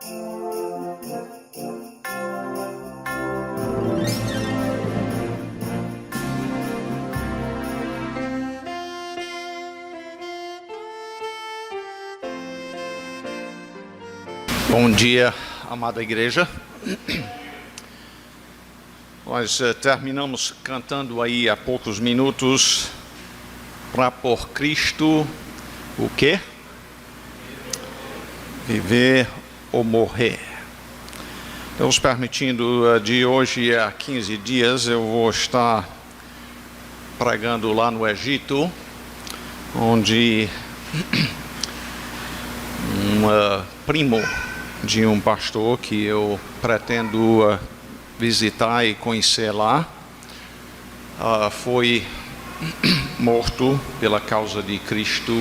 Bom dia, amada igreja. Nós terminamos cantando aí há poucos minutos para por Cristo o quê? Viver ou morrer. Deus permitindo, de hoje a 15 dias eu vou estar pregando lá no Egito, onde um primo de um pastor que eu pretendo visitar e conhecer lá, foi morto pela causa de Cristo.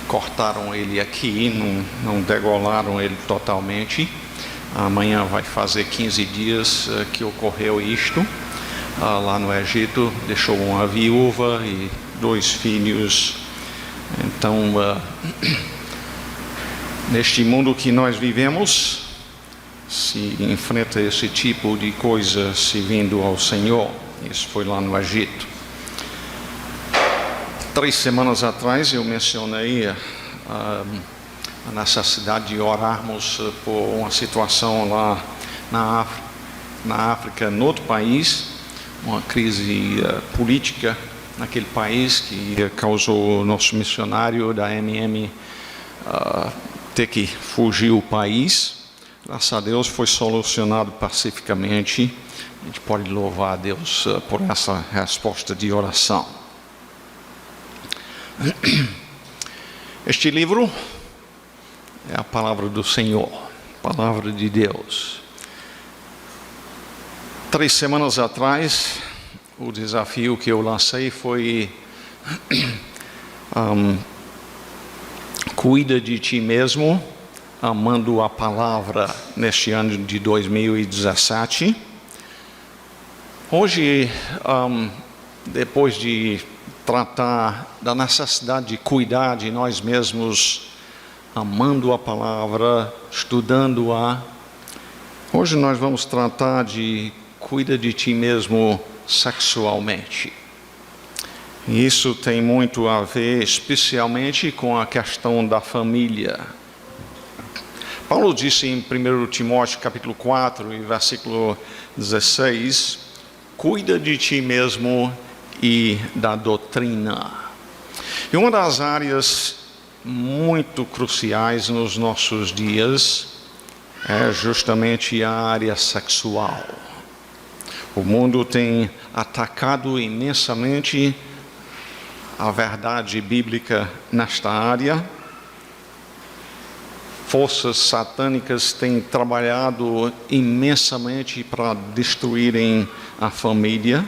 Cortaram ele aqui, não degolaram ele totalmente. Amanhã vai fazer 15 dias que ocorreu isto. Lá no Egito, deixou uma viúva e 2 filhos. Então, neste mundo que nós vivemos, se enfrenta esse tipo de coisa servindo ao Senhor. Isso foi lá no Egito. 3 semanas atrás eu mencionei a necessidade de orarmos por uma situação lá na África, no outro país, uma crise política naquele país que causou o nosso missionário da ter que fugir o país. Graças a Deus foi solucionado pacificamente. A gente pode louvar a Deus por essa resposta de oração. Este livro é a palavra do Senhor, palavra de Deus. 3 semanas atrás, o desafio que eu lancei foi cuida de ti mesmo, amando a palavra neste ano de 2017. Hoje, depois de tratar da necessidade de cuidar de nós mesmos, amando a palavra, estudando-a, hoje nós vamos tratar de cuida de ti mesmo sexualmente. E isso tem muito a ver, especialmente, com a questão da família. Paulo disse em 1 Timóteo capítulo 4, e versículo 16, cuida de ti mesmo e da doutrina. E uma das áreas muito cruciais nos nossos dias é justamente a área sexual. O mundo tem atacado imensamente a verdade bíblica nesta área. Forças satânicas têm trabalhado imensamente para destruírem a família.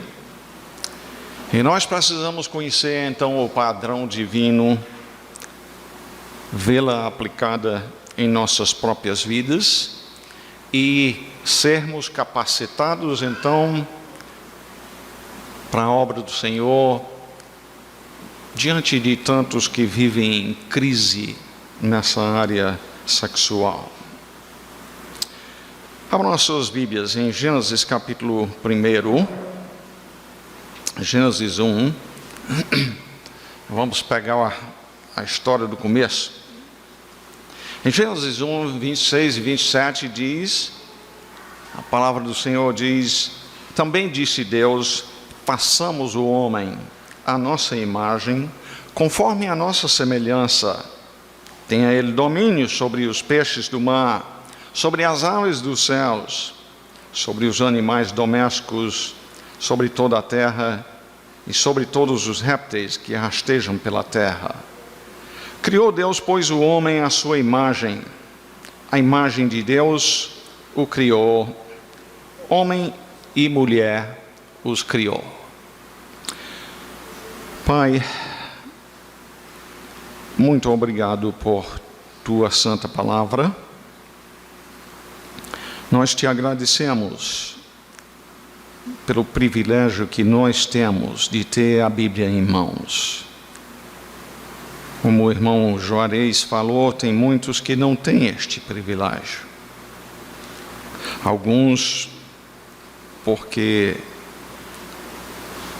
E nós precisamos conhecer então o padrão divino, vê-la aplicada em nossas próprias vidas e sermos capacitados então para a obra do Senhor diante de tantos que vivem em crise nessa área sexual. Abram as suas Bíblias em Gênesis capítulo 1, Gênesis 1. Vamos pegar a história do começo. Em Gênesis 1, 26 e 27 diz, a palavra do Senhor diz: também disse Deus, façamos o homem à nossa imagem, conforme a nossa semelhança. Tenha ele domínio sobre os peixes do mar, sobre as aves dos céus, sobre os animais domésticos, sobre toda a terra e sobre todos os répteis que rastejam pela terra. Criou Deus, pois, o homem à sua imagem. A imagem de Deus o criou, homem e mulher os criou. Pai, muito obrigado por tua santa palavra. Nós te agradecemos pelo privilégio que nós temos de ter a Bíblia em mãos. Como o irmão Juarez falou, tem muitos que não têm este privilégio. Alguns porque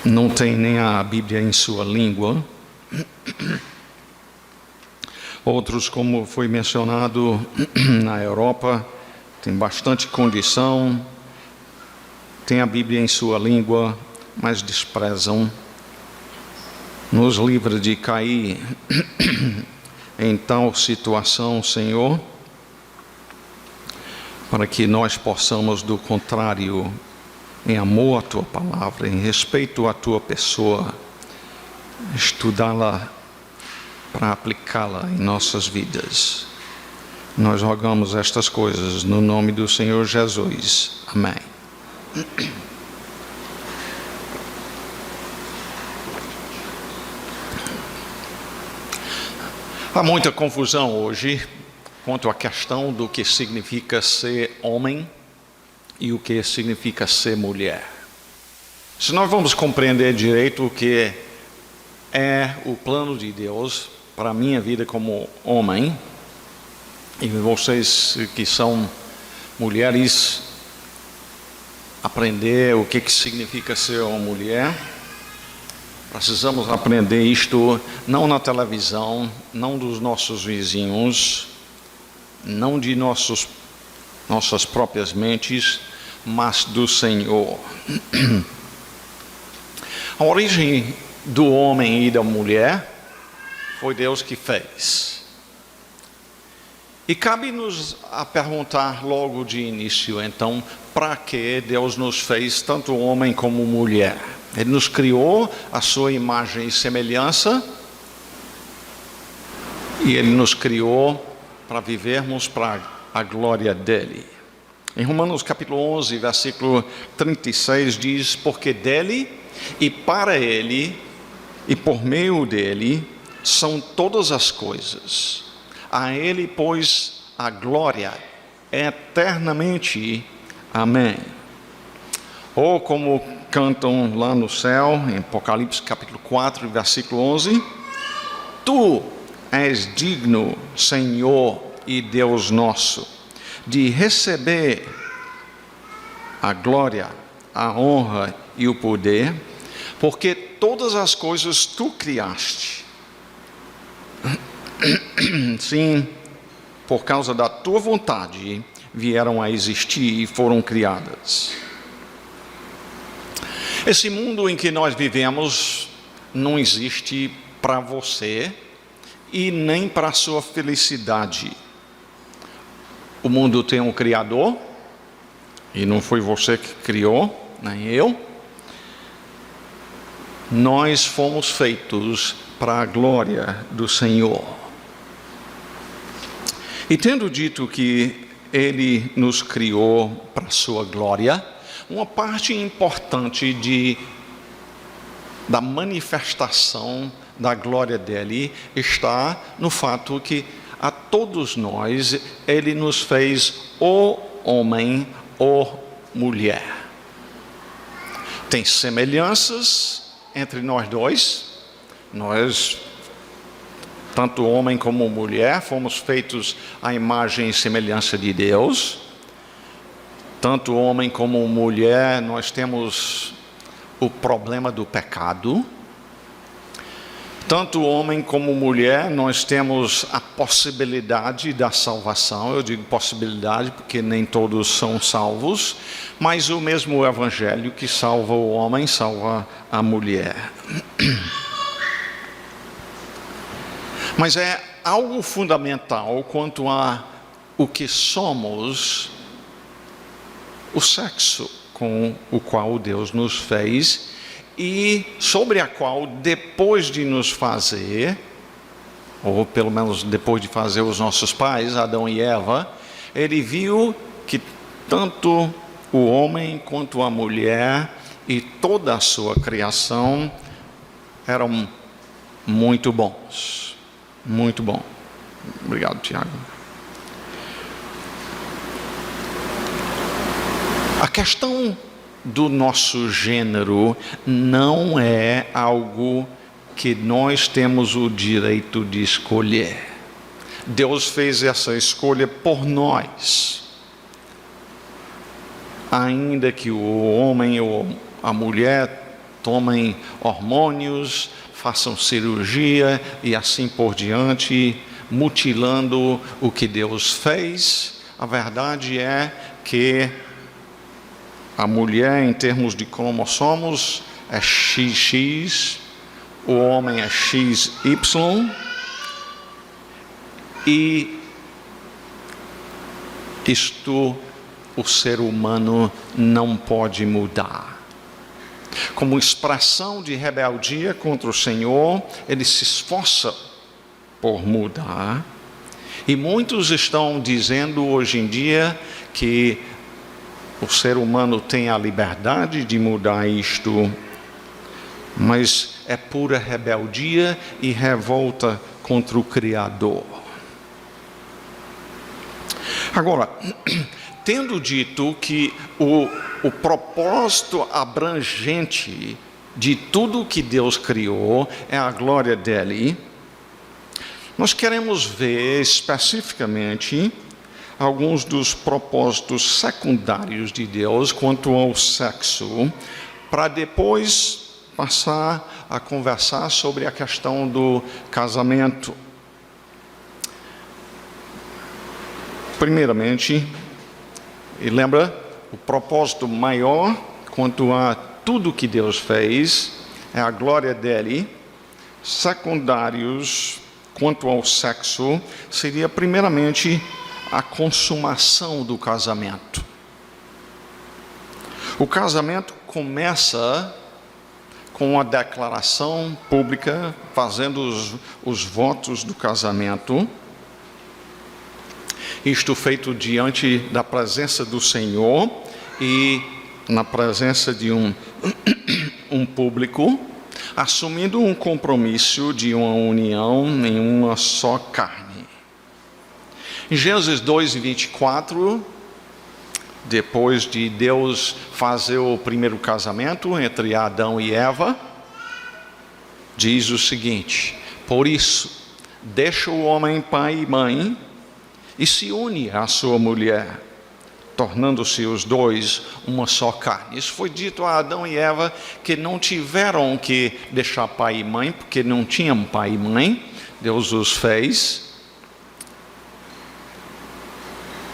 não têm nem a Bíblia em sua língua. Outros, como foi mencionado, na Europa, tem bastante condição, tem a Bíblia em sua língua, mas desprezam. Nos livra de cair em tal situação, Senhor, para que nós possamos, do contrário, em amor à Tua palavra, em respeito à Tua pessoa, estudá-la para aplicá-la em nossas vidas. Nós rogamos estas coisas no nome do Senhor Jesus. Amém. Há muita confusão hoje quanto à questão do que significa ser homem e o que significa ser mulher. Se nós vamos compreender direito o que é o plano de Deus para a minha vida como homem, e vocês que são mulheres, aprender o que significa ser uma mulher, precisamos aprender isto não na televisão, não dos nossos vizinhos, não de nossas próprias mentes, mas do Senhor. A origem do homem e da mulher foi Deus que fez. E cabe-nos a perguntar logo de início, então, para que Deus nos fez tanto homem como mulher? Ele nos criou a sua imagem e semelhança, e Ele nos criou para vivermos para a glória dEle. Em Romanos capítulo 11, versículo 36 diz: porque dEle e para Ele e por meio dEle são todas as coisas. A Ele, pois, a glória eternamente. Amém. Ou como cantam lá no céu, em Apocalipse capítulo 4, versículo 11: Tu és digno, Senhor e Deus nosso, de receber a glória, a honra e o poder, porque todas as coisas Tu criaste. Sim, por causa da Tua vontade, vieram a existir e foram criadas. Esse mundo em que nós vivemos não existe para você e nem para a sua felicidade. O mundo tem um Criador, e não foi você que criou, nem eu. Nós fomos feitos para a glória do Senhor. E tendo dito que Ele nos criou para a sua glória, uma parte importante da manifestação da glória dele está no fato que a todos nós Ele nos fez ou homem ou mulher. Tem semelhanças entre nós dois. Nós, tanto homem como mulher, fomos feitos à imagem e semelhança de Deus. Tanto homem como mulher, nós temos o problema do pecado. Tanto homem como mulher, nós temos a possibilidade da salvação. Eu digo possibilidade porque nem todos são salvos, mas o mesmo evangelho que salva o homem, salva a mulher. Mas é algo fundamental quanto a o que somos, o sexo com o qual Deus nos fez e sobre a qual, depois de nos fazer, ou pelo menos depois de fazer os nossos pais, Adão e Eva, Ele viu que tanto o homem quanto a mulher e toda a sua criação eram muito bons. Muito bom. Obrigado, Tiago. A questão do nosso gênero não é algo que nós temos o direito de escolher. Deus fez essa escolha por nós. Ainda que o homem ou a mulher tomem hormônios, façam cirurgia e assim por diante, mutilando o que Deus fez, a verdade é que a mulher, em termos de cromossomos, é XX, o homem é XY, e isto o ser humano não pode mudar. Como expressão de rebeldia contra o Senhor, ele se esforça por mudar. E muitos estão dizendo hoje em dia que o ser humano tem a liberdade de mudar isto, mas é pura rebeldia e revolta contra o Criador. Agora, tendo dito que o propósito abrangente de tudo que Deus criou é a glória dele, nós queremos ver especificamente alguns dos propósitos secundários de Deus quanto ao sexo, para depois passar a conversar sobre a questão do casamento. Primeiramente, e lembra, o propósito maior quanto a tudo que Deus fez é a glória dele. Secundários quanto ao sexo seria primeiramente a consumação do casamento. O casamento começa com a declaração pública, fazendo os votos do casamento. Isto feito diante da presença do Senhor e na presença de um público, assumindo um compromisso de uma união em uma só carne. Em Gênesis 2:24, depois de Deus fazer o primeiro casamento entre Adão e Eva, diz o seguinte: por isso, deixa o homem pai e mãe e se une à sua mulher, tornando-se os dois uma só carne. Isso foi dito a Adão e Eva, que não tiveram que deixar pai e mãe, porque não tinham pai e mãe, Deus os fez.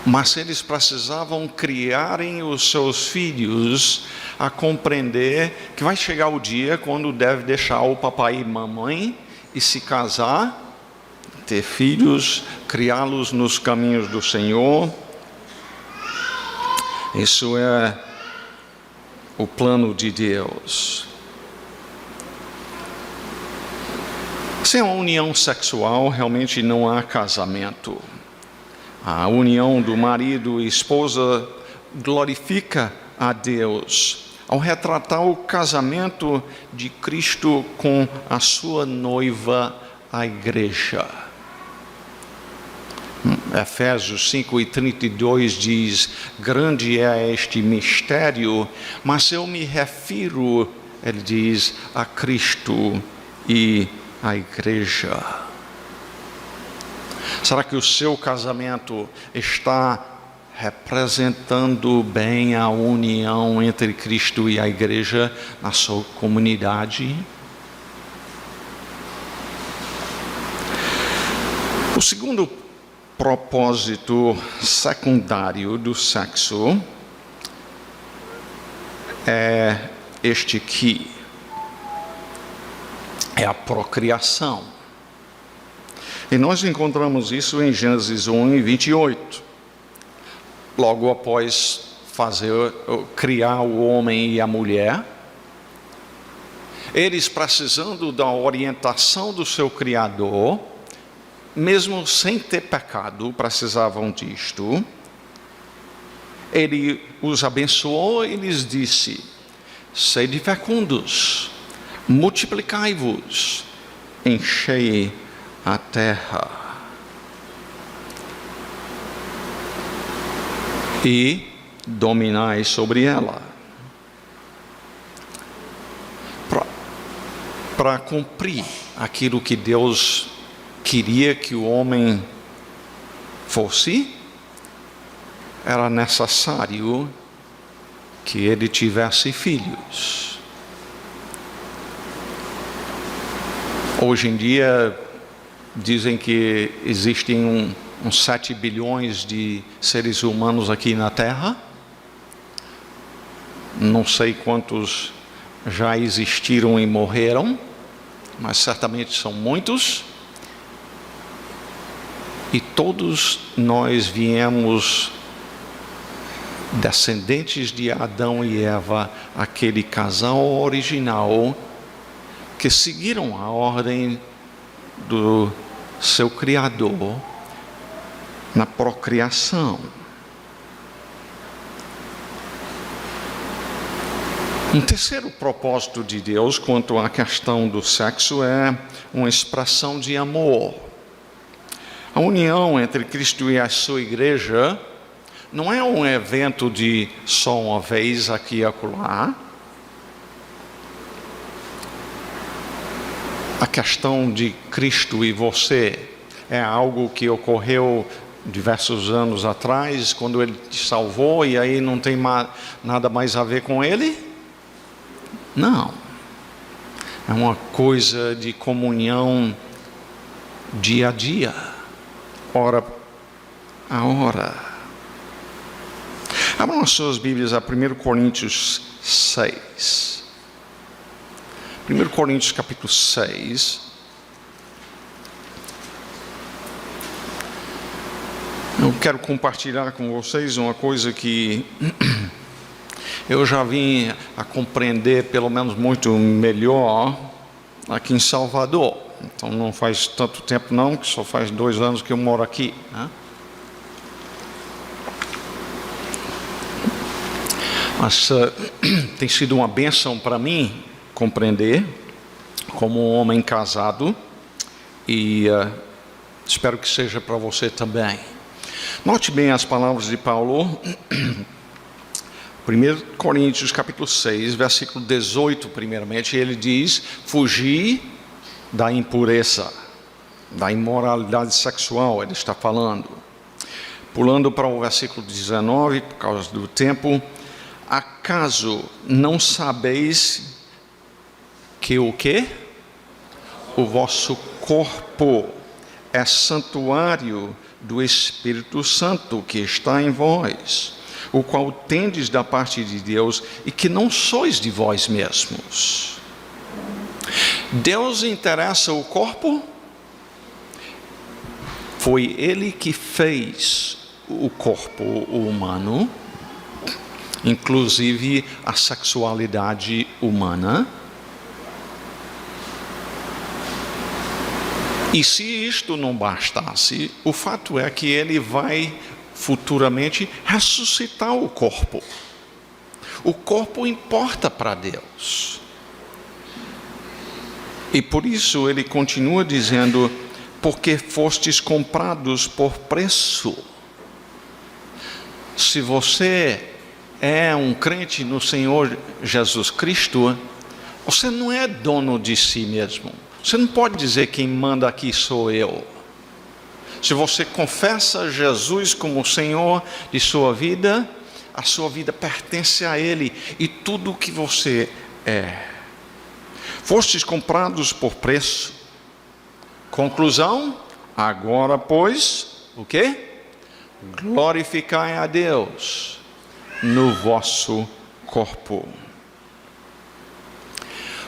Mas eles precisavam criarem os seus filhos a compreender que vai chegar o dia quando deve deixar o papai e mamãe e se casar, ter filhos, criá-los nos caminhos do Senhor. Isso é o plano de Deus. Sem uma união sexual, realmente não há casamento. A união do marido e esposa glorifica a Deus ao retratar o casamento de Cristo com a sua noiva, a igreja. Efésios 5:32 diz: grande é este mistério, mas eu me refiro, ele diz, a Cristo e a igreja. Será que o seu casamento está representando bem a união entre Cristo e a igreja na sua comunidade? O segundo propósito secundário do sexo é este aqui, é a procriação. E nós encontramos isso em Gênesis 1:28. Logo após criar o homem e a mulher, eles precisando da orientação do seu Criador, mesmo sem ter pecado, precisavam disto. Ele os abençoou e lhes disse: sede fecundos, multiplicai-vos, enchei a terra e dominai sobre ela. para cumprir aquilo que Deus queria que o homem fosse, era necessário que ele tivesse filhos. Hoje em dia, dizem que existem uns 7 bilhões de seres humanos aqui na Terra. Não sei quantos já existiram e morreram, mas certamente são muitos. E todos nós viemos descendentes de Adão e Eva, aquele casal original que seguiram a ordem do seu Criador na procriação. Um terceiro propósito de Deus quanto à questão do sexo é uma expressão de amor. A união entre Cristo e a sua igreja não é um evento de só uma vez aqui e acolá. A questão de Cristo e você é algo que ocorreu diversos anos atrás, quando Ele te salvou, e aí não tem nada mais a ver com Ele? Não. É uma coisa de comunhão dia a dia, hora a hora. Abram as suas Bíblias a 1 Coríntios 6. 1 Coríntios capítulo 6. Eu quero compartilhar com vocês uma coisa que eu já vim a compreender, pelo menos muito melhor, aqui em Salvador. Então não faz tanto tempo não, que só faz 2 anos que eu moro aqui, né? Mas tem sido uma bênção para mim compreender como um homem casado, e espero que seja para você também. Note bem as palavras de Paulo, 1 Coríntios capítulo 6, versículo 18 primeiramente. Ele diz: fugir da impureza, da imoralidade sexual, ele está falando. Pulando para o versículo 19, por causa do tempo: acaso não sabeis que o quê? O vosso corpo é santuário do Espírito Santo que está em vós, o qual tendes da parte de Deus, e que não sois de vós mesmos. Deus interessa o corpo? Foi Ele que fez o corpo humano, inclusive a sexualidade humana. E se isto não bastasse, o fato é que Ele vai futuramente ressuscitar o corpo. O corpo importa para Deus. E por isso Ele continua dizendo: porque fostes comprados por preço. Se você é um crente no Senhor Jesus Cristo, você não é dono de si mesmo. Você não pode dizer: quem manda aqui sou eu. Se você confessa Jesus como o Senhor de sua vida, a sua vida pertence a Ele e tudo o que você é. Fostes comprados por preço. Conclusão: agora, pois, o quê? Glorificai a Deus no vosso corpo.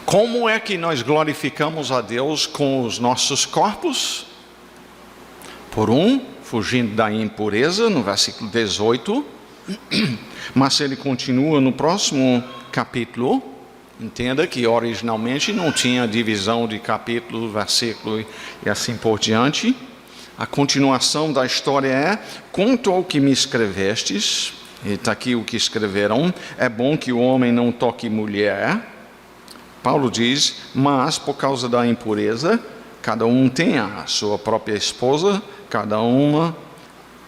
Como é que nós glorificamos a Deus com os nossos corpos? Por fugindo da impureza, no versículo 18. Mas ele continua no próximo capítulo. Entenda que originalmente não tinha divisão de capítulo, versículo e assim por diante. A continuação da história é: quanto ao que me escrevestes, e está aqui o que escreveram: é bom que o homem não toque mulher. Paulo diz: mas por causa da impureza, cada um tem a sua própria esposa, cada uma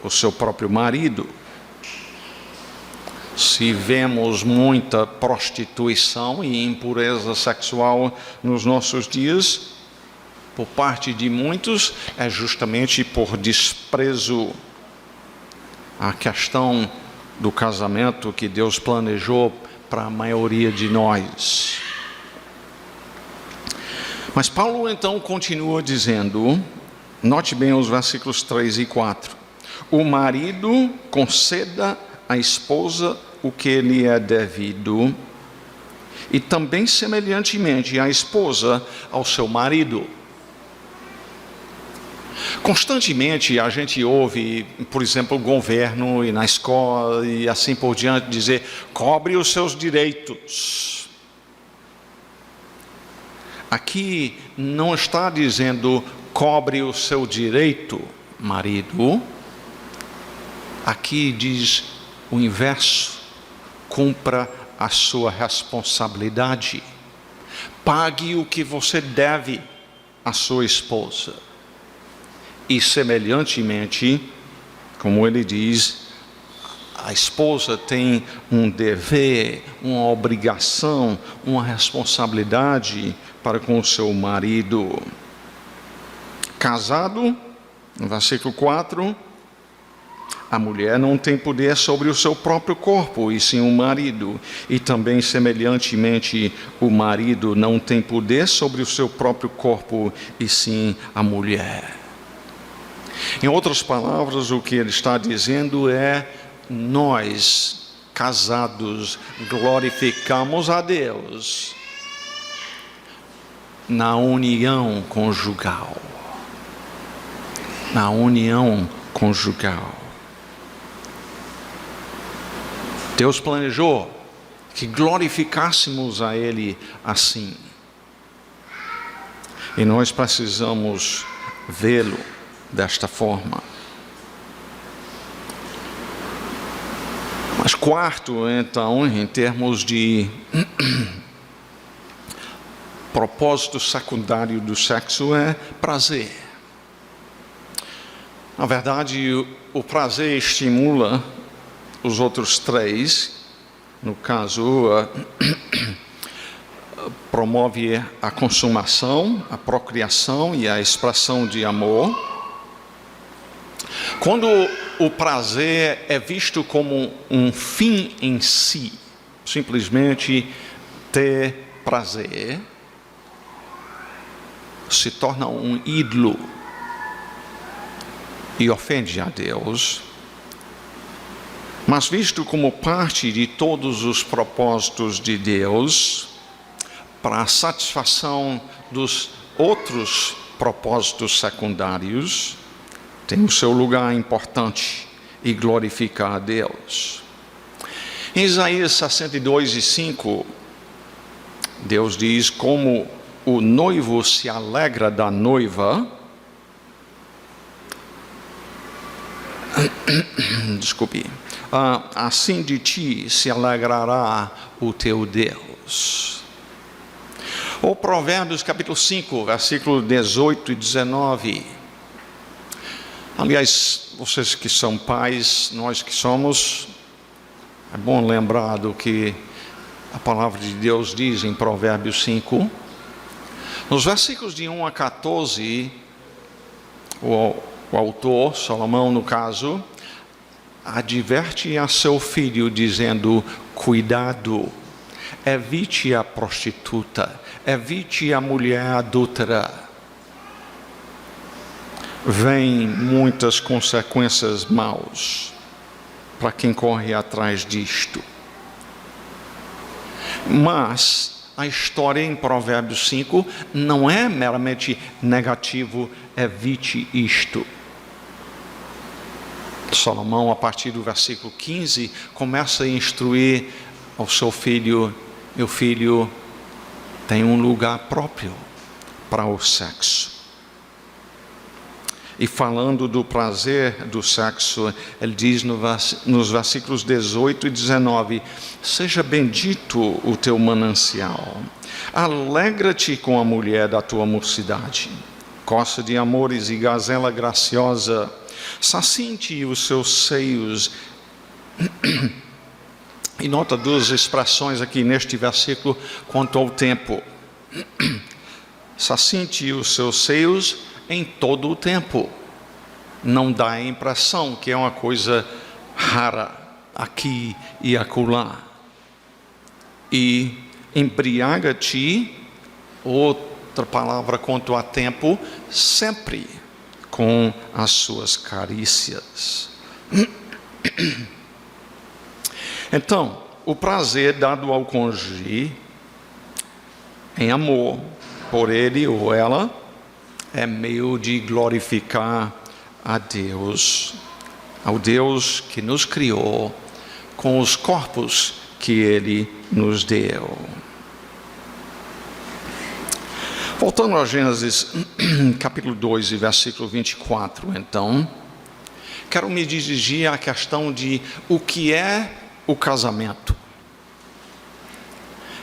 o seu próprio marido. Se vemos muita prostituição e impureza sexual nos nossos dias, por parte de muitos, é justamente por desprezo à questão do casamento que Deus planejou para a maioria de nós. Mas Paulo então continua dizendo, note bem os versículos 3 e 4. O marido conceda à esposa o que lhe é devido, e também semelhantemente a esposa ao seu marido. Constantemente a gente ouve, por exemplo, o governo e na escola e assim por diante dizer, cobre os seus direitos. Aqui não está dizendo cobre o seu direito, marido. Aqui diz o inverso, cumpra a sua responsabilidade. Pague o que você deve à sua esposa. E semelhantemente, como ele diz, a esposa tem um dever, uma obrigação, uma responsabilidade para com o seu marido. Casado, no versículo 4, a mulher não tem poder sobre o seu próprio corpo, e sim o marido. E também, semelhantemente, o marido não tem poder sobre o seu próprio corpo, e sim a mulher. Em outras palavras, o que ele está dizendo é, nós, casados, glorificamos a Deus na união conjugal. Na união conjugal. Deus planejou que glorificássemos a Ele assim. E nós precisamos vê-lo desta forma. Mas quarto, então, em termos de propósito secundário do sexo é prazer. Na verdade, o prazer estimula os outros três. No caso, promove a consumação, a procriação e a expressão de amor. Quando o prazer é visto como um fim em si, simplesmente ter prazer, se torna um ídolo e ofende a Deus. Mas visto como parte de todos os propósitos de Deus, para a satisfação dos outros propósitos secundários, tem o seu lugar importante e glorifica a Deus. Em Isaías 62:5, Deus diz como o noivo se alegra da noiva, desculpe, assim de ti se alegrará o teu Deus. Ou Provérbios capítulo 5, versículo 18 e 19. Aliás, vocês que são pais, nós que somos, é bom lembrar do que a palavra de Deus diz em Provérbios 5. Nos versículos de 1 a 14, o autor, Salomão no caso, adverte a seu filho dizendo, cuidado, evite a prostituta, evite a mulher adúltera. Vêm muitas consequências maus para quem corre atrás disto. Mas a história em Provérbios 5 não é meramente negativo, evite isto. Salomão, a partir do versículo 15, começa a instruir ao seu filho, meu filho, tem um lugar próprio para o sexo. E falando do prazer do sexo, ele diz nos versículos 18 e 19, seja bendito o teu manancial, alegra-te com a mulher da tua mocidade, coça de amores e gazela graciosa, sacinte os seus seios E nota duas expressões aqui neste versículo quanto ao tempo. Sacinte os seus seios em todo o tempo. Não dá a impressão que é uma coisa rara aqui e acolá. E embriaga-te, outra palavra quanto a tempo, sempre com as suas carícias. Então, o prazer dado ao cônjuge em amor por ele ou ela é meio de glorificar a Deus, ao Deus que nos criou com os corpos que Ele nos deu. Voltando a Gênesis capítulo 2 e versículo 24, então, quero me dirigir à questão de o que é o casamento.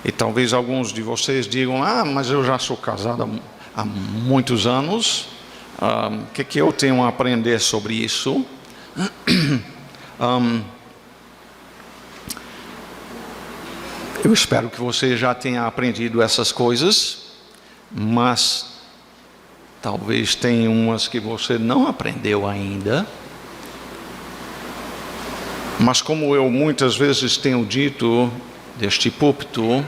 E talvez alguns de vocês digam, mas eu já sou casado há muitos anos, o que eu tenho a aprender sobre isso? Eu espero que você já tenha aprendido essas coisas, mas talvez tenha umas que você não aprendeu ainda. Mas como eu muitas vezes tenho dito deste púlpito,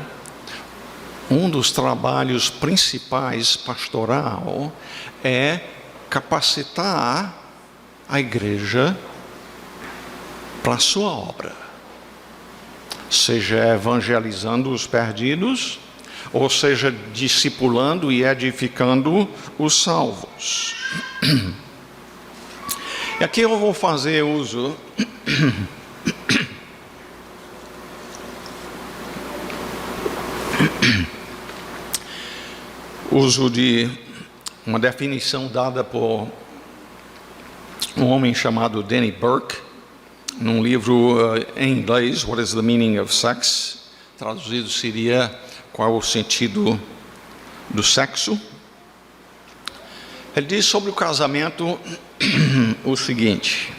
um dos trabalhos principais pastoral é capacitar a igreja para a sua obra. Seja evangelizando os perdidos, ou seja, discipulando e edificando os salvos. E aqui eu vou fazer uso de uma definição dada por um homem chamado Danny Burke, num livro em inglês, What is the Meaning of Sex? Traduzido seria qual o sentido do sexo. Ele diz sobre o casamento o seguinte: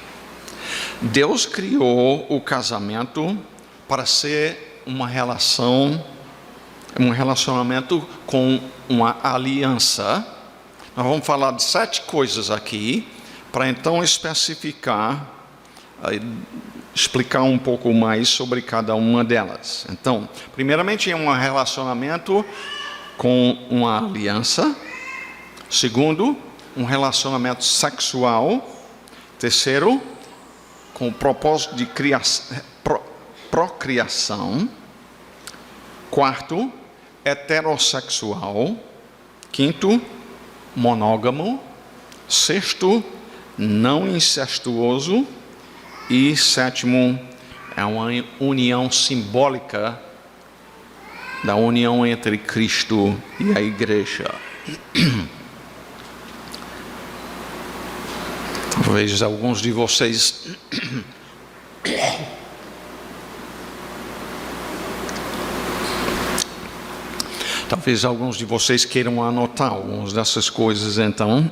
Deus criou o casamento para ser um relacionamento com uma aliança. Nós vamos falar de 7 coisas aqui, para então especificar, explicar um pouco mais sobre cada uma delas. Então, primeiramente é um relacionamento com uma aliança. Segundo, um relacionamento sexual. Terceiro, com o propósito de procriação. Quarto, heterossexual. Quinto, monógamo. Sexto, não incestuoso. E sétimo, é uma união simbólica da união entre Cristo e a igreja. Talvez alguns de vocês queiram anotar algumas dessas coisas, então.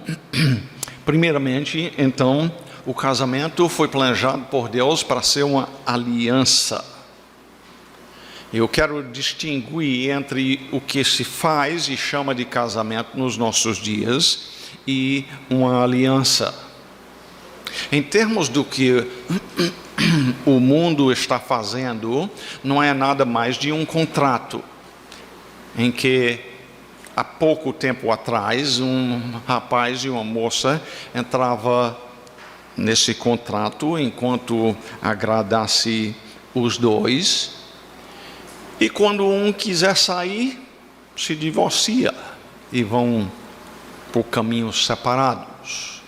Primeiramente, então, o casamento foi planejado por Deus para ser uma aliança. Eu quero distinguir entre o que se faz e chama de casamento nos nossos dias e uma aliança. Em termos do que o mundo está fazendo, não é nada mais de um contrato, em que há pouco tempo atrás um rapaz e uma moça entrava nesse contrato enquanto agradasse os dois, e quando um quiser sair, se divorcia e vão por caminhos separados.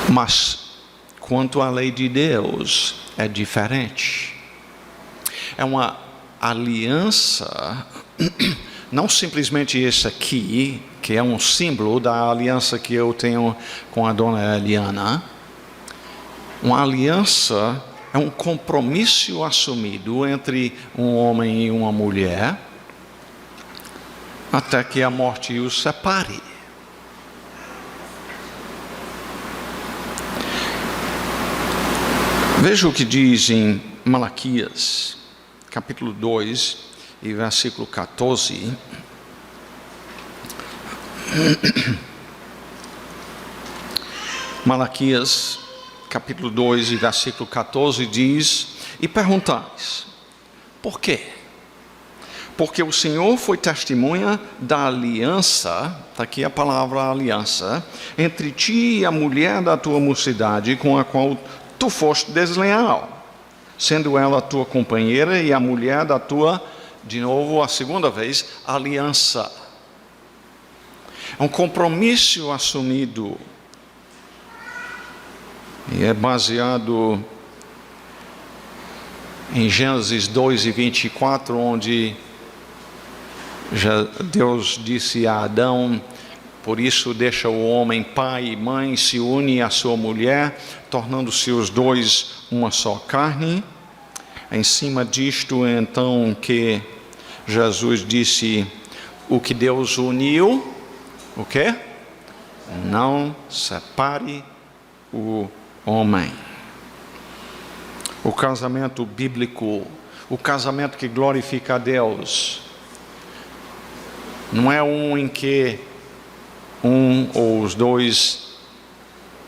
Mas quanto à lei de Deus é diferente. É uma aliança, não simplesmente esse aqui, que é um símbolo da aliança que eu tenho com a dona Eliana. Uma aliança é um compromisso assumido entre um homem e uma mulher, até que a morte os separe. Veja o que diz em Malaquias, capítulo 2 e versículo 14. Malaquias, capítulo 2 e versículo 14 diz: e perguntais, por quê? Porque o Senhor foi testemunha da aliança, está aqui a palavra aliança, entre ti e a mulher da tua mocidade, com a qual tu foste desleal, sendo ela a tua companheira e a mulher da tua, de novo, a segunda vez, aliança. É um compromisso assumido, e é baseado em Gênesis 2 e 24, onde Deus disse a Adão: por isso deixa o homem pai e mãe, se une à sua mulher, tornando-se os dois uma só carne. Em cima disto, então, que Jesus disse: o que Deus uniu, o quê? Não separe o homem. O casamento bíblico, o casamento que glorifica a Deus, não é um em que um ou os dois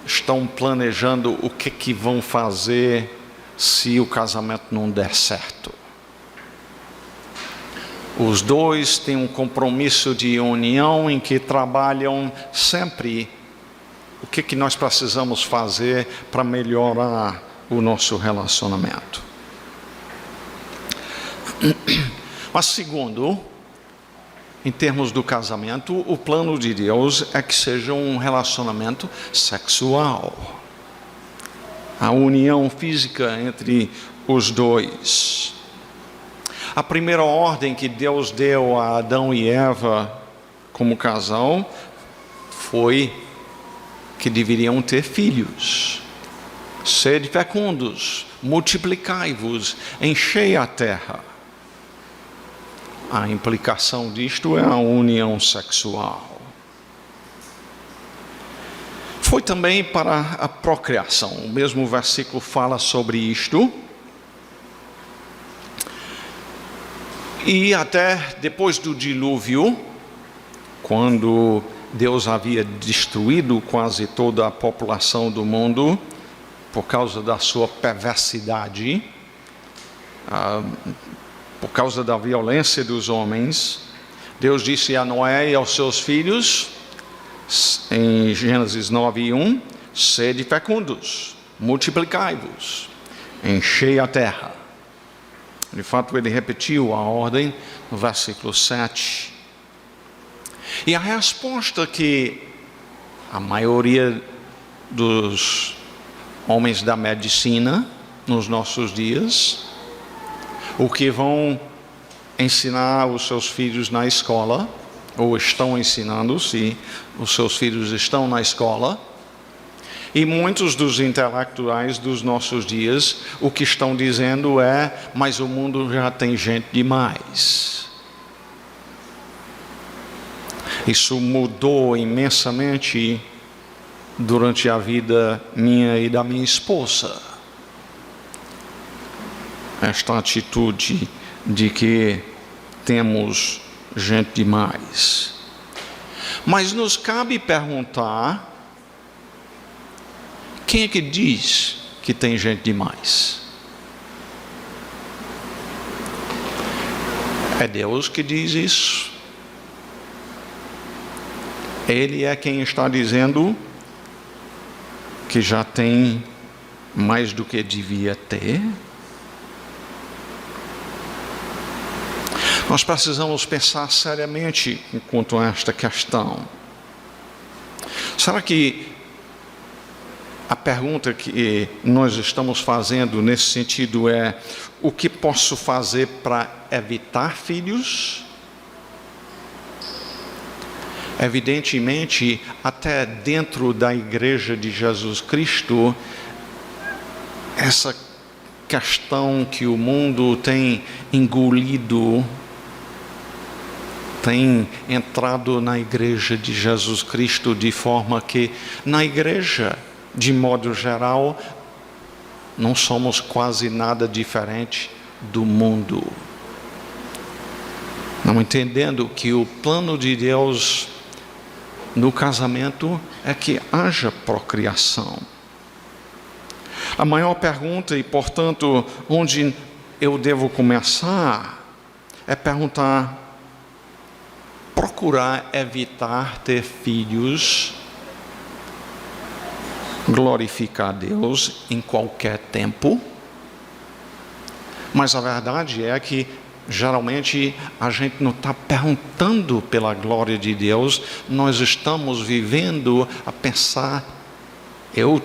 estão planejando o que vão fazer se o casamento não der certo. Os dois têm um compromisso de união em que trabalham sempre o que nós precisamos fazer para melhorar o nosso relacionamento. Mas segundo, em termos do casamento, o plano de Deus é que seja um relacionamento sexual. A união física entre os dois. A primeira ordem que Deus deu a Adão e Eva como casal foi que deveriam ter filhos. Sede fecundos, multiplicai-vos, enchei a terra. A implicação disto é a união sexual. Foi também para a procriação. O mesmo versículo fala sobre isto. E até depois do dilúvio, quando Deus havia destruído quase toda a população do mundo por causa da sua perversidade, por causa da violência dos homens, Deus disse a Noé e aos seus filhos, em Gênesis 9:1, sede fecundos, multiplicai-vos, enchei a terra. De fato, ele repetiu a ordem no versículo 7. E a resposta que a maioria dos homens da medicina nos nossos dias, o que vão ensinar os seus filhos na escola, ou estão ensinando, se os seus filhos estão na escola, e muitos dos intelectuais dos nossos dias, o que estão dizendo é: mas o mundo já tem gente demais. Isso mudou imensamente durante a vida minha e da minha esposa. Esta atitude de que temos gente demais. Mas nos cabe perguntar: quem é que diz que tem gente demais? É Deus que diz isso. Ele é quem está dizendo que já tem mais do que devia ter. Nós precisamos pensar seriamente quanto a esta questão. Será que a pergunta que nós estamos fazendo nesse sentido é: o que posso fazer para evitar filhos? Evidentemente, até dentro da Igreja de Jesus Cristo, essa questão que o mundo tem engolido, tem entrado na Igreja de Jesus Cristo de forma que, na Igreja, de modo geral, não somos quase nada diferente do mundo. Não entendendo que o plano de Deus no casamento é que haja procriação. A maior pergunta, e portanto, onde eu devo começar, é procurar evitar ter filhos, glorificar Deus em qualquer tempo. Mas a verdade é que geralmente a gente não está perguntando pela glória de Deus, nós estamos vivendo a pensar, eu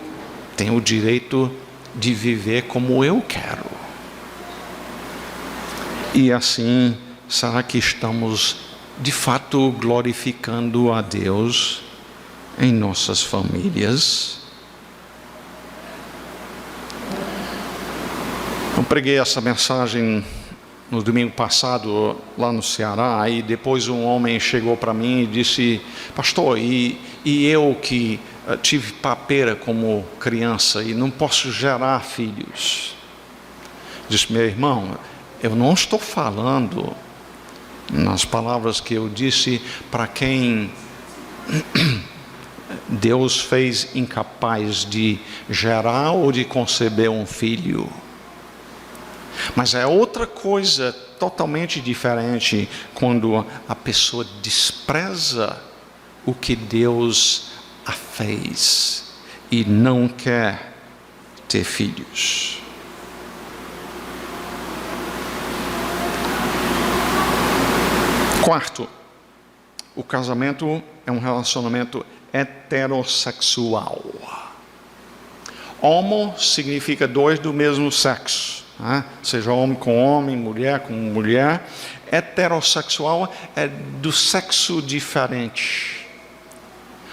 tenho o direito de viver como eu quero. E assim, será que estamos de fato glorificando a Deus em nossas famílias? Eu preguei essa mensagem no domingo passado lá no Ceará, e depois um homem chegou para mim e disse: pastor, e eu que tive papeira como criança e não posso gerar filhos? Disse: meu irmão, eu não estou falando nas palavras que eu disse para quem Deus fez incapaz de gerar ou de conceber um filho. Mas é outra coisa totalmente diferente quando a pessoa despreza o que Deus a fez e não quer ter filhos. Quarto, o casamento é um relacionamento heterossexual. Homo significa dois do mesmo sexo. Seja homem com homem, mulher com mulher. Heterossexual é do sexo diferente.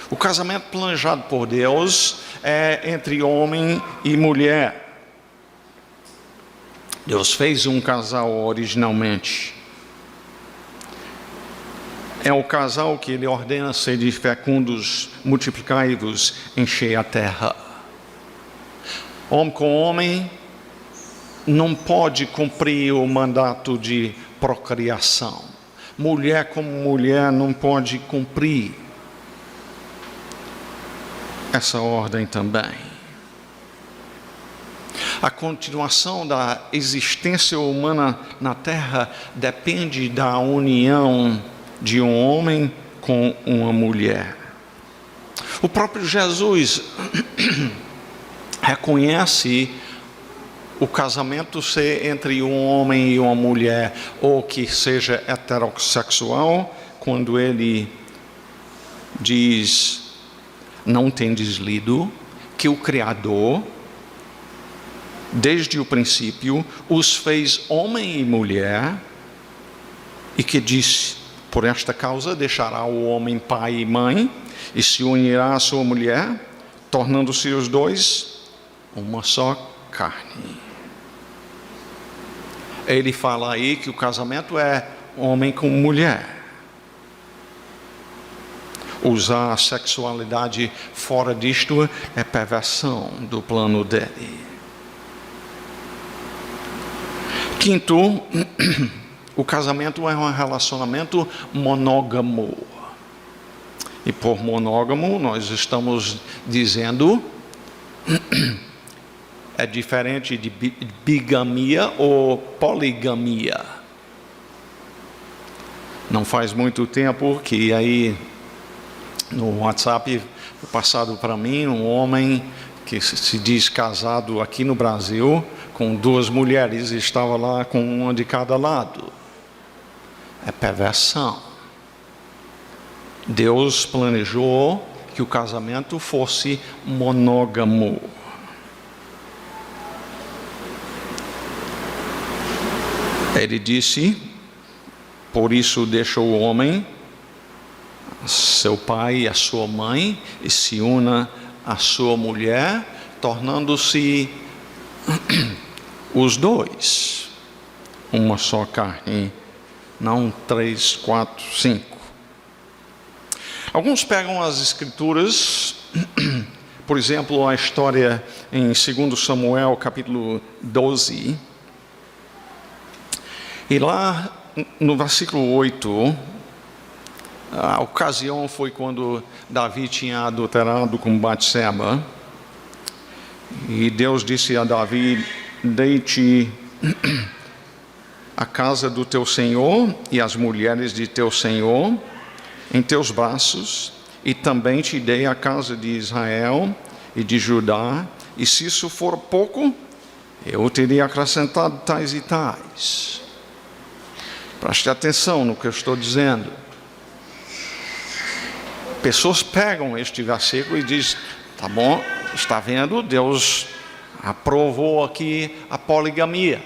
O casamento planejado por Deus é entre homem e mulher. Deus fez um casal originalmente. É o casal que Ele ordena ser fecundos, multiplicai-vos, enchei a terra. Homem com homem não pode cumprir o mandato de procriação. Mulher como mulher não pode cumprir essa ordem também. A continuação da existência humana na Terra depende da união de um homem com uma mulher. O próprio Jesus reconhece o casamento ser entre um homem e uma mulher, ou que seja heterossexual, quando ele diz: não tendes lido que o Criador, desde o princípio, os fez homem e mulher, e que disse: por esta causa deixará o homem pai e mãe, e se unirá à sua mulher, tornando-se os dois uma só carne. Ele fala aí que o casamento é homem com mulher. Usar a sexualidade fora disto é perversão do plano dele. Quinto, o casamento é um relacionamento monógamo. E por monógamo nós estamos dizendo é diferente de bigamia ou poligamia. Não faz muito tempo que aí no WhatsApp foi passado para mim um homem que se diz casado aqui no Brasil com duas mulheres e estava lá com uma de cada lado. É perversão. Deus planejou que o casamento fosse monógamo. Ele disse: por isso deixa o homem, seu pai e a sua mãe, e se una à sua mulher, tornando-se os dois uma só carne, não 3, 4, 5. Alguns pegam as escrituras por exemplo, a história em 2 Samuel, capítulo 12. E lá, no versículo 8, a ocasião foi quando Davi tinha adulterado com Batseba. E Deus disse a Davi: deite a casa do teu senhor e as mulheres de teu senhor em teus braços, e também te dei a casa de Israel e de Judá, e se isso for pouco, eu teria acrescentado tais e tais. Preste atenção no que eu estou dizendo. Pessoas pegam este versículo e dizem: tá bom, está vendo, Deus aprovou aqui a poligamia.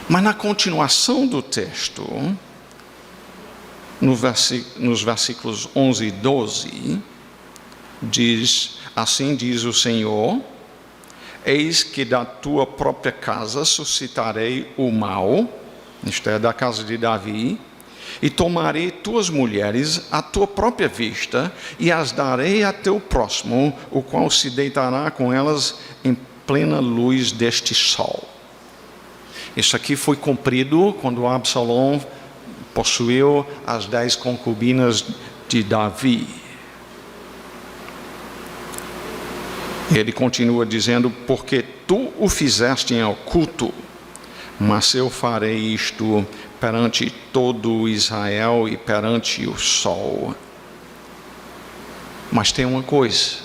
Mas na continuação do texto, nos versículos 11 e 12, diz: assim diz o Senhor, eis que da tua própria casa suscitarei o mal, isto é, da casa de Davi, e tomarei tuas mulheres à tua própria vista, e as darei a teu próximo, o qual se deitará com elas em plena luz deste sol. Isso aqui foi cumprido quando Absalão possuiu as 10 concubinas de Davi. Ele continua dizendo: porque tu o fizeste em oculto, mas eu farei isto perante todo Israel e perante o sol. Mas tem uma coisa: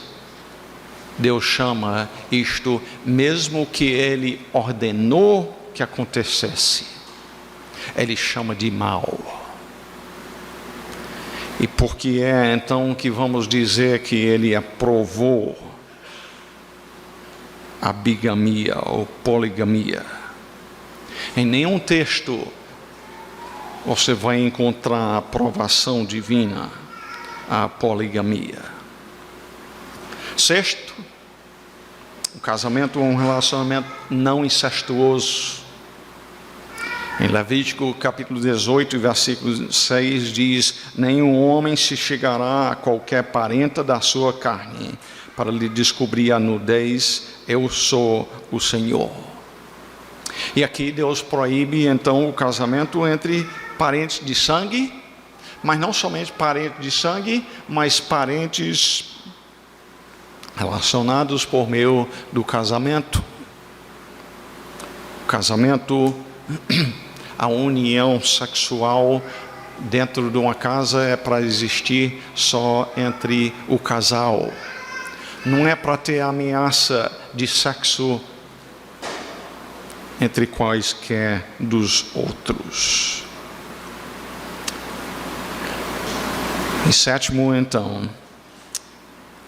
Deus chama isto, mesmo que Ele ordenou que acontecesse, Ele chama de mal. E por que é então que vamos dizer que Ele aprovou a bigamia ou poligamia? Em nenhum texto você vai encontrar a aprovação divina à poligamia. Sexto, o casamento é um relacionamento não incestuoso. Em Levítico capítulo 18, versículo 6 diz: nenhum homem se chegará a qualquer parenta da sua carne para lhe descobrir a nudez, eu sou o Senhor. E aqui Deus proíbe então o casamento entre parentes de sangue, mas não somente parentes de sangue, mas parentes relacionados por meio do casamento. O casamento, a união sexual dentro de uma casa é para existir só entre o casal. Não é para ter ameaça de sexo entre quaisquer dos outros. E sétimo, então,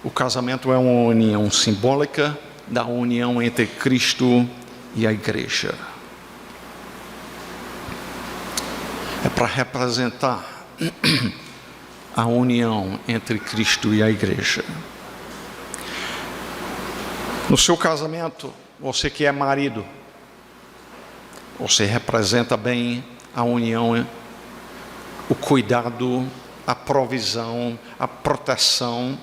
o casamento é uma união simbólica da união entre Cristo e a igreja. É para representar a união entre Cristo e a igreja. No seu casamento, você que é marido, você representa bem a união, o cuidado, a provisão, a proteção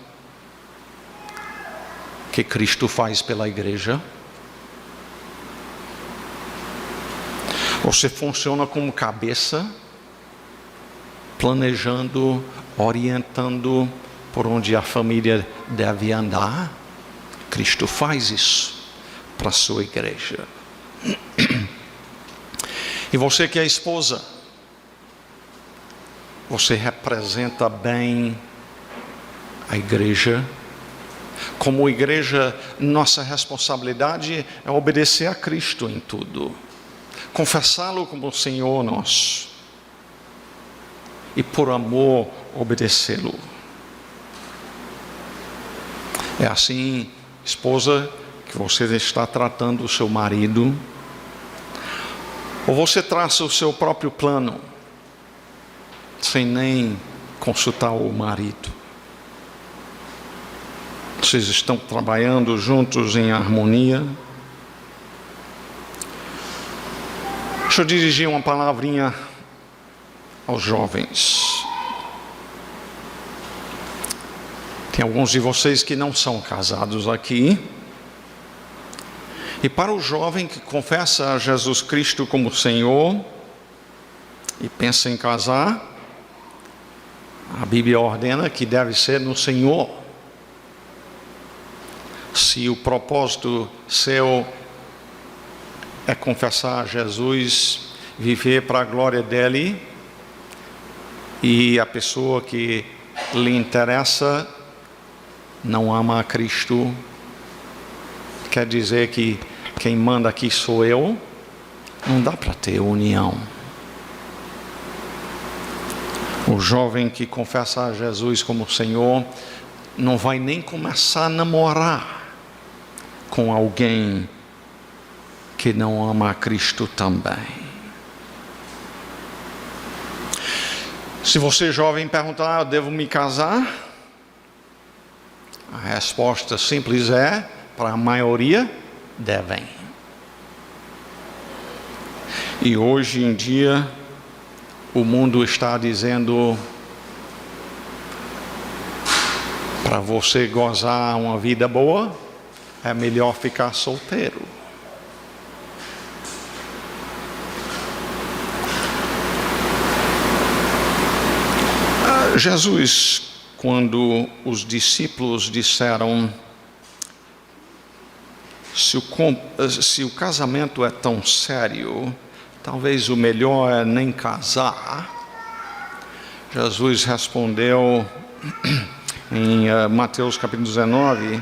que Cristo faz pela igreja. Você funciona como cabeça, planejando, orientando por onde a família deve andar. Cristo faz isso para a sua igreja. E você que é esposa, você representa bem a igreja. Como igreja, nossa responsabilidade é obedecer a Cristo em tudo, confessá-lo como Senhor nosso e por amor obedecê-lo. É assim, esposa, que você está tratando o seu marido? Ou você traça o seu próprio plano sem nem consultar o marido? Vocês estão trabalhando juntos em harmonia? Deixa eu dirigir uma palavrinha aos jovens. Tem alguns de vocês que não são casados aqui. E para o jovem que confessa a Jesus Cristo como Senhor e pensa em casar, a Bíblia ordena que deve ser no Senhor. Se o propósito seu é confessar a Jesus, viver para a glória dele, e a pessoa que lhe interessa não ama a Cristo, quer dizer que quem manda aqui sou eu, não dá para ter união. O jovem que confessa a Jesus como Senhor não vai nem começar a namorar com alguém que não ama a Cristo também. Se você jovem perguntar, eu devo me casar? A resposta simples é, para a maioria, devem. E hoje em dia, o mundo está dizendo, para você gozar uma vida boa, é melhor ficar solteiro. Jesus, quando os discípulos disseram, se o casamento é tão sério, talvez o melhor é nem casar, Jesus respondeu em Mateus capítulo 19,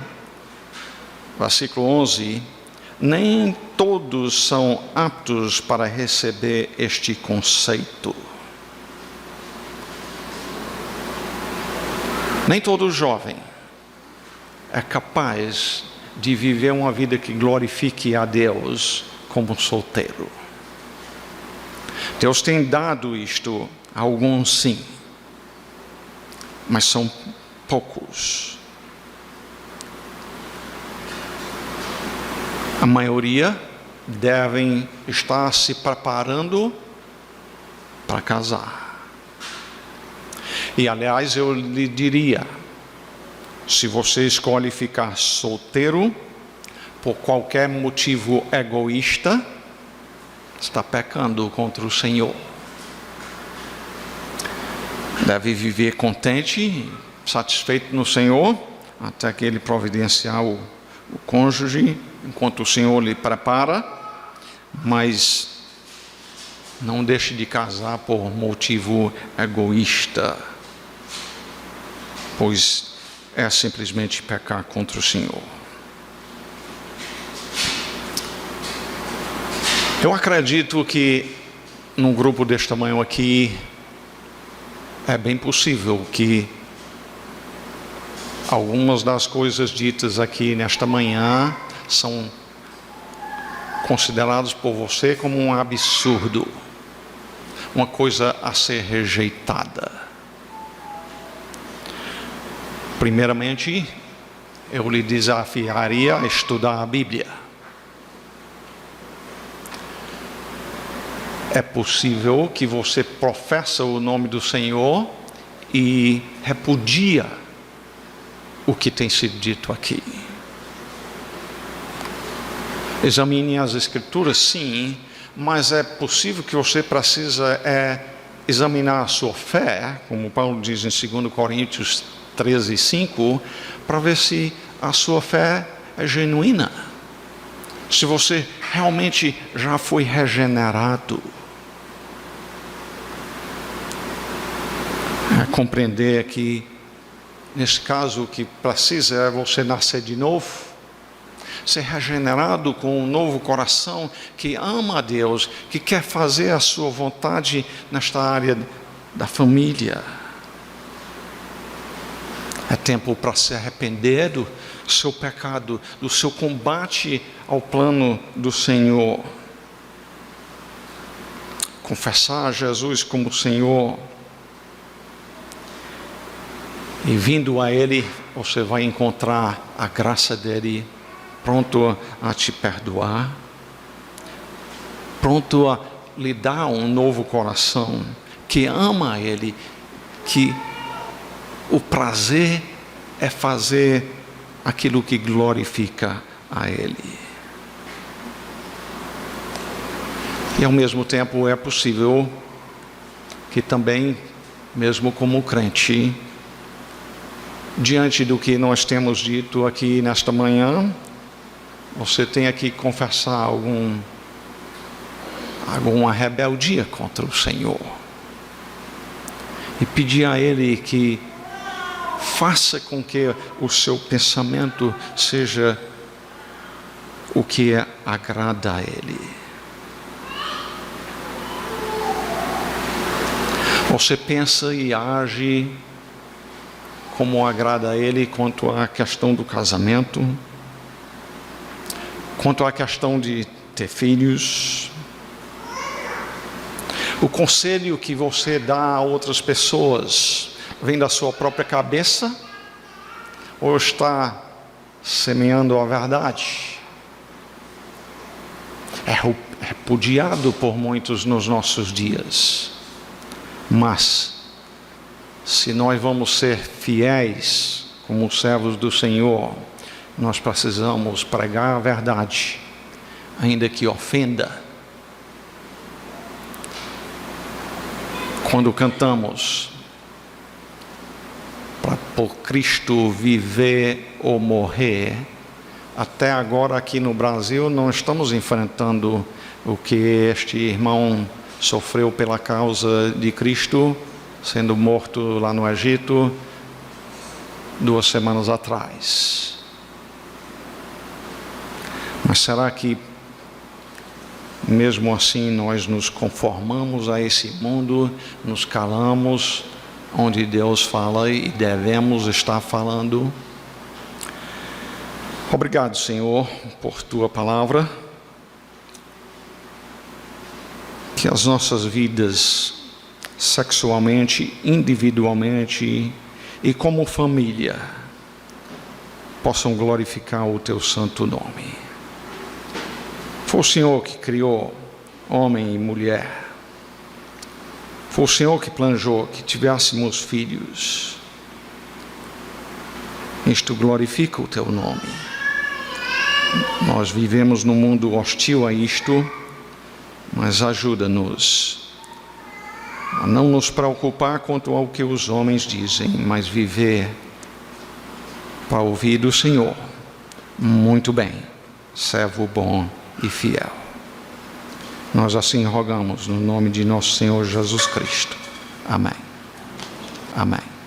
versículo 11, nem todos são aptos para receber este conceito. Nem todo jovem é capaz de viver uma vida que glorifique a Deus como solteiro. Deus tem dado isto a alguns, sim, mas são poucos. A maioria devem estar se preparando para casar. E aliás, eu lhe diria, se você escolhe ficar solteiro por qualquer motivo egoísta, está pecando contra o Senhor. Deve viver contente, satisfeito no Senhor, até que Ele providenciar o cônjuge, enquanto o Senhor lhe prepara, mas não deixe de casar por motivo egoísta, pois é simplesmente pecar contra o Senhor. Eu acredito que num grupo deste tamanho aqui, é bem possível que algumas das coisas ditas aqui nesta manhã são consideradas por você como um absurdo, uma coisa a ser rejeitada. Primeiramente, eu lhe desafiaria a estudar a Bíblia. É possível que você professa o nome do Senhor e repudia o que tem sido dito aqui. Examine as Escrituras, sim, mas é possível que você precisa examinar a sua fé, como Paulo diz em 2 Coríntios 13:5, para ver se a sua fé é genuína. Se você realmente já foi regenerado. Compreender que, nesse caso, o que precisa é você nascer de novo, ser regenerado com um novo coração que ama a Deus, que quer fazer a sua vontade nesta área da família. É tempo para se arrepender do seu pecado, do seu combate ao plano do Senhor. Confessar a Jesus como Senhor. E vindo a Ele, você vai encontrar a graça dEle, pronto a te perdoar, pronto a lhe dar um novo coração, que ama Ele, que o prazer é fazer aquilo que glorifica a Ele. E ao mesmo tempo é possível que também, mesmo como crente, diante do que nós temos dito aqui nesta manhã, você tenha que confessar alguma rebeldia contra o Senhor. E pedir a Ele que faça com que o seu pensamento seja o que agrada a Ele. Você pensa e age como agrada a Ele quanto à questão do casamento, quanto à questão de ter filhos. O conselho que você dá a outras pessoas vem da sua própria cabeça ou está semeando a verdade? É repudiado por muitos nos nossos dias. Mas, se nós vamos ser fiéis como servos do Senhor, nós precisamos pregar a verdade, ainda que ofenda. Quando cantamos, para por Cristo viver ou morrer, até agora aqui no Brasil não estamos enfrentando o que este irmão sofreu pela causa de Cristo, sendo morto lá no Egito 2 semanas atrás. Mas será que mesmo assim nós nos conformamos a esse mundo, nos calamos onde Deus fala e devemos estar falando? Obrigado, Senhor, por Tua palavra. Que as nossas vidas, sexualmente, individualmente e como família, possam glorificar o Teu santo nome. Foi o Senhor que criou homem e mulher. Foi o Senhor que planejou que tivéssemos filhos. Isto glorifica o Teu nome. Nós vivemos num mundo hostil a isto, mas ajuda-nos a não nos preocupar quanto ao que os homens dizem, mas viver para ouvir do Senhor. Muito bem, servo bom e fiel. Nós assim rogamos no nome de nosso Senhor Jesus Cristo. Amém. Amém.